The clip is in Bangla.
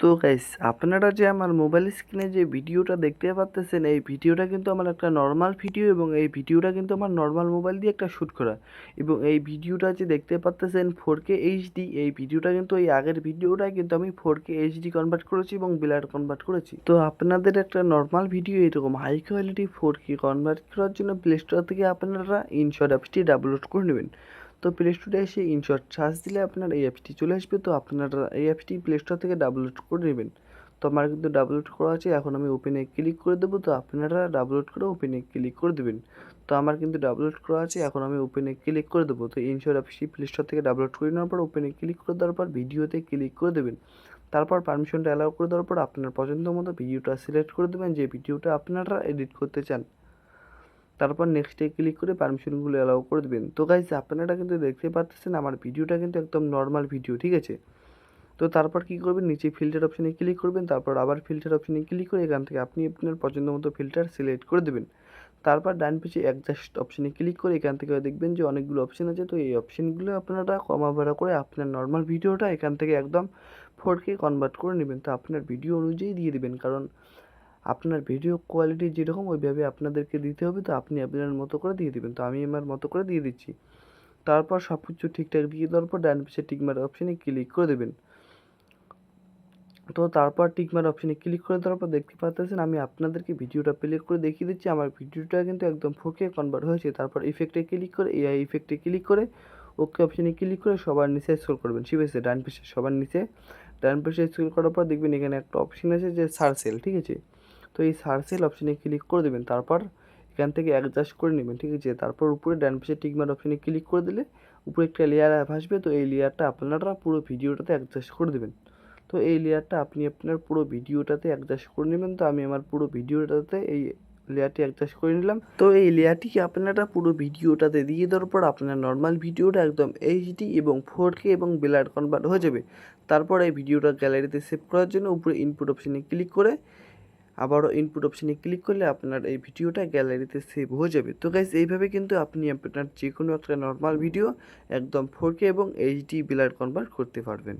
তো গাইস, আপনারা যে আমার মোবাইল স্ক্রিনে যে ভিডিওটা দেখতে পাচ্তেছেন, এই ভিডিওটা কিন্তু আমার একটা নর্মাল ভিডিও এবং এই ভিডিওটা কিন্তু আমার নর্মাল মোবাইল দিয়ে একটা শ্যুট করা। এবং এই ভিডিওটা যে দেখতে পাচ্তেছেন 4K এইচডি, এই ভিডিওটা কিন্তু এই আগের ভিডিওটাই কিন্তু আমি 4K এইচডি কনভার্ট করেছি এবং ব্লার কনভার্ট করেছি। তো আপনাদের একটা নর্মাল ভিডিও এরকম হাই কোয়ালিটি 4K কনভার্ট করার জন্য প্লে স্টোর থেকে আপনারা ইনশট অ্যাপসটি ডাউনলোড করে নেবেন। তো প্লে স্টোরে এসে ইনশট সার্চ দিলে আপনার এই অ্যাপসটি চলে আসবে। তো আপনারা এই অ্যাপসটি প্লে স্টোর থেকে ডাউনলোড করে নেবেন। তো আমার কিন্তু ডাউনলোড করা আছে, এখন আমি ওপেনে ক্লিক করে দেবো। তো আপনারা ডাউনলোড করে ওপেনে ক্লিক করে দেবেন। তো আমার কিন্তু ডাউনলোড করা আছে, এখন আমি ওপেনে ক্লিক করে দেবো। তো ইনশট অ্যাপসটি প্লে স্টোর থেকে ডাউনলোড করে নেওয়ার পর ওপেনে ক্লিক করে দেওয়ার পর ভিডিওতে ক্লিক করে দেবেন। তারপর পারমিশনটা অ্যালাউ করে দেওয়ার পর আপনার পছন্দ মতো ভিডিওটা সিলেক্ট করে দেবেন, যে ভিডিওটা আপনারা এডিট করতে চান। তারপর নেক্সটে ক্লিক করে পারমিশনগুলো অ্যালাউ করে দেবেন। তো গাইস, আপনারা কিন্তু দেখতে পাচ্ছেন আমার ভিডিওটা কিন্তু একদম নর্মাল ভিডিও, ঠিক আছে। তো তারপর কী করবেন, নিচে ফিল্টার অপশানে ক্লিক করবেন, তারপর আবার ফিল্টার অপশানে ক্লিক করে এখান থেকে আপনি আপনার পছন্দ মতো ফিল্টার সিলেক্ট করে দেবেন। তারপর ডান পিছে অ্যাডজাস্ট অপশানে ক্লিক করে এখান থেকে দেখবেন যে অনেকগুলো অপশান আছে। তো এই অপশানগুলো আপনারা কমা বাড়া করে আপনার নর্মাল ভিডিওটা এখান থেকে একদম 4K কনভার্ট করে নেবেন। তো আপনার ভিডিও অনুযায়ী দিয়ে দেবেন, কারণ আপনার ভিডিও কোয়ালিটি যেরকম ওইভাবে আপনাদেরকে দিতে হবে। তো আপনি আপনার মতো করে দিয়ে দিবেন। তো আমি আমার মতো করে দিয়ে দিচ্ছি। তারপর সব কিছু ঠিকঠাক দিয়ে দেওয়ার পর ডান পাশে টিক মার্ক অপশানে ক্লিক করে দেবেন। তো তারপর টিক মার্ক অপশানে ক্লিক করে দেওয়ার পর দেখতে পাচ্ছেন আমি আপনাদেরকে ভিডিওটা প্লে করে দেখিয়ে দিচ্ছি। আমার ভিডিওটা কিন্তু একদম 4K কনভার্ট হয়েছে। তারপর ইফেক্টে ক্লিক করে এআই ইফেক্টে ক্লিক করে ওকে অপশানে ক্লিক করে সবার নিচে স্ক্রল করবেন, ঠিক আছে। ডান পাশে সবার নিচে ডান পাশে স্ক্রল করার পর দেখবেন এখানে একটা অপশান আছে যে সার্চেল, ঠিক আছে। তো এই সার্চেল অপশানে ক্লিক করে দেবেন। তারপর এখান থেকে অ্যাডজাস্ট করে নেবেন, ঠিক আছে। তারপর উপরে ডান পাশে টিক মার্ক অপশানে ক্লিক করে দিলে উপরে একটা লেয়ার আসবে। তো এই লেয়ারটা আপনারা পুরো ভিডিওটাতে অ্যাডজাস্ট করে দেবেন। তো এই লেয়ারটা আপনি আপনার পুরো ভিডিওটাতে অ্যাডজাস্ট করে নেবেন। তো আমি আমার পুরো ভিডিওটাতে এই লেয়ারটি অ্যাডজাস্ট করে নিলাম। তো এই লেয়ারটিকে আপনারা পুরো ভিডিওটাতে দিয়ে দেওয়ার পর আপনার নর্মাল ভিডিওটা একদম এইচডি এবং 4K এবং ব্লার কনভার্ট হয়ে যাবে। তারপর এই ভিডিওটা গ্যালারিতে সেভ করার জন্য উপরে ইনপুট অপশানে ক্লিক করে আবারও ইনপুট অপশানে ক্লিক করলে আপনার এই ভিডিওটা গ্যালারিতে সেভ হয়ে যাবে। তো গাইস, এইভাবে কিন্তু আপনি আপনার যে কোনো একটা নর্মাল ভিডিও একদম 4K এবং এইচডি ব্লার কনভার্ট করতে পারবেন।